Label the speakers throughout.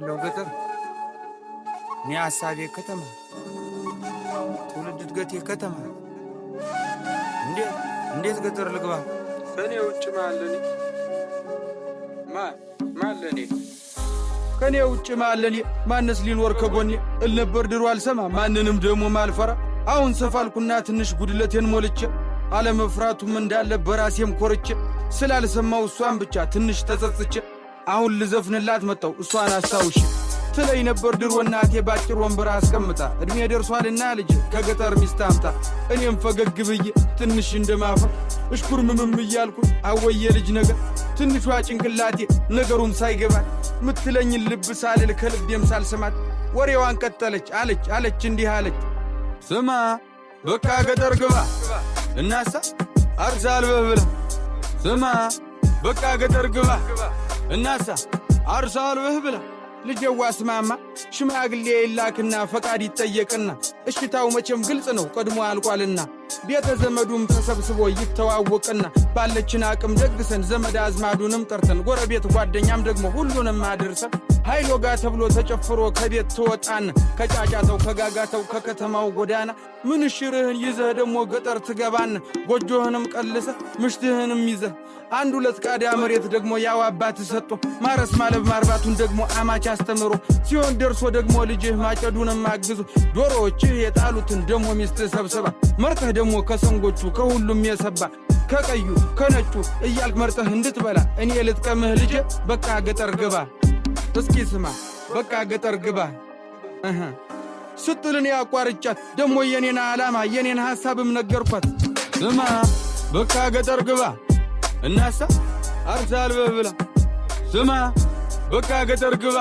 Speaker 1: لو قدر ني أصحابي كتمة تولد قتي كتمة نديت قدر لقبا
Speaker 2: كاني وجه معلني كاني وجه معلني ما الناس لين وركبوني النبر دروال سما ما ننم دمو مالفرا አሁን ሰፋልኩና ትንሽ ጉድለቴን ሞልቼ አለመፍራቱ ምን እንዳለ በራሴም ኮርቼ ስላልሰማው እሷን ብቻ ትንሽ ተጸጽቼ አሁን ልዘፍንላት መጣው እሷን አስታውሽ ትለይ ነበር ድሮ እናቴ ባጭር ወንበር አስቀምጣ እድሜ ደርሷልና ልጅ ከገጠር ሚስት አምጣ እኔም ፈገግ ብዬ ትንሽ እንደማፈር እሽኩር ምምም እያልኩ አወየ ልጅ ነገር ትንሿ ጭንቅላቴ ነገሩም ሳይገባት ምትለኝ ልብ ሳልል ከልቤም ሳልሰማት ወሬዋን ቀጠለች አለች እንዲህ አለች ስማ በቃ ገጠር ግባ እናሳ አርሳል በብላ ስማ በቃ ገጠር ግባ እናሳ አርሳል በብላ ልጅዋ ስማማ ሽማግሌ ይላክና ፈቃድ ይጠየቅና እሽታው መቼም ግልጽ ነው ቀድሞ አልቋልና ቤተ ዘመዱም ተሰብስቦ ይተዋወቅና ባለችን አቅም ደግሰን ዘመድ አዝማዱንም ጠርተን ጎረቤት ጓደኛም ደግሞ ሁሉንም አድርሰን ኃይሎ ጋ ተብሎ ተጨፍሮ ከቤት ተወጣን ከጫጫተው ከጋጋተው ከከተማው ጎዳና ምን ሽርህን ይዘህ ደግሞ ገጠር ትገባን ጎጆህንም ቀልሰ ምሽትህንም ይዘህ አንድ ሁለት ቃዳ መሬት ደግሞ ያው አባት ሰጥቶ ማረስ ማለብ ማርባቱን ደግሞ አማች አስተምሮ ሲሆን ደርሶ ደግሞ ልጅህ ማጨዱንም አግዙ ዶሮዎችህ የጣሉትን ደግሞ ሚስት ሰብስባ መርጠህ ደግሞ ከሰንጎቹ ከሁሉም የሰባ ከቀዩ ከነጩ እያልክ መርጠህ እንድትበላ እኔ ልጥቀምህ ልጅ በቃ ገጠር ግባ እስኪ ስማ በቃ ገጠር ግባ ስትልን ያቋርጫት ደግሞ የኔን ዓላማ የኔን ሐሳብም ነገርኳት ስማ በቃ ገጠር ግባ እናሳ አርሳል በብላ ስማ በቃ ገጠር ግባ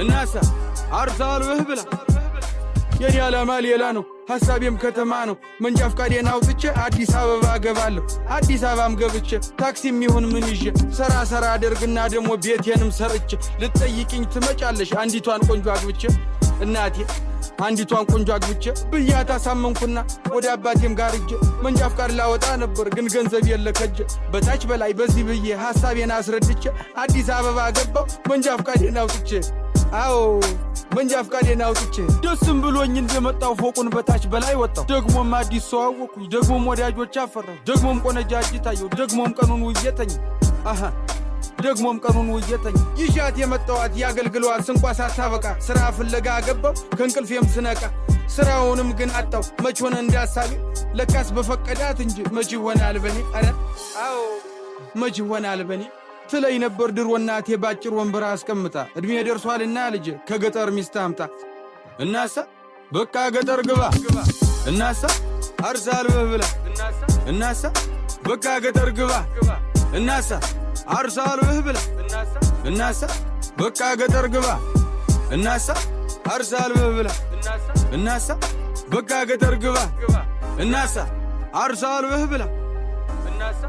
Speaker 2: እናሳ አርሳል በብላ የኔ ዓላማ ሌላ ነው ሐሳቤም ከተማ ነው መንጃ ፍቃዴን አውጥቼ አዲስ አበባ ገባለሁ አዲስ አበባም ገብቼ ታክሲም ይሁን ምን ይዤ ሰራ አደርግና ደግሞ ቤቴንም ሰርቼ ልትጠይቅኝ ትመጫለሽ አንዲቷን ቆንጆ አግብቼ እናቴ አንዲቷን ቆንጆ አግብቼ ብያታ ሳመንኩና ወደ አባቴም ጋር እጄ መንጃ ፍቃድ ላወጣ ነበር ግን ገንዘብ የለከጀ በታች በላይ በዚህ ብዬ ሐሳቤን አስረድቼ አዲስ አበባ ገባው መንጃ ፍቃዴን አውጥቼ አዎ መንጃ ፍቃዴን አውጥቼ ደስም ብሎኝ እንደመጣው ፎቁን በታች በላይ ወጣው ደግሞም አዲስ ሰው አወኩኝ ደግሞም ወዳጆች አፈራው ደግሞም ቆነጃጅ ታየው ደግሞም ቀኑን ውየተኝ ደግሞም ቀኑን ውየተኝ ይሻት የመጣዋት ያገልግሏት ስንቋ ሳታበቃ ስራ ፍለጋ ገባው ከእንቅልፌም ስነቃ ስራውንም ግን አጣው መች ሆነ እንዳሳቢ ለካስ በፈቀዳት እንጂ መች ይሆናል በኔ አረ አዎ መች ይሆናል በኔ ትለይ ነበር ድሮ እናቴ ባጭር ወንበር አስቀምጣ እድሜ ደርሷልና ልጅ ከገጠር ሚስት አምጣ እናሳ በቃ ገጠር ግባ እናሳ አርሳል በብላ እናሳ በቃ ገጠር ግባ እናሳ አርሳል በብላ እናሳ በቃ ገጠር ግባ እናሳ አርሳል በብላ እናሳ በቃ ገጠር ግባ እናሳ አርሳል በብላ እናሳ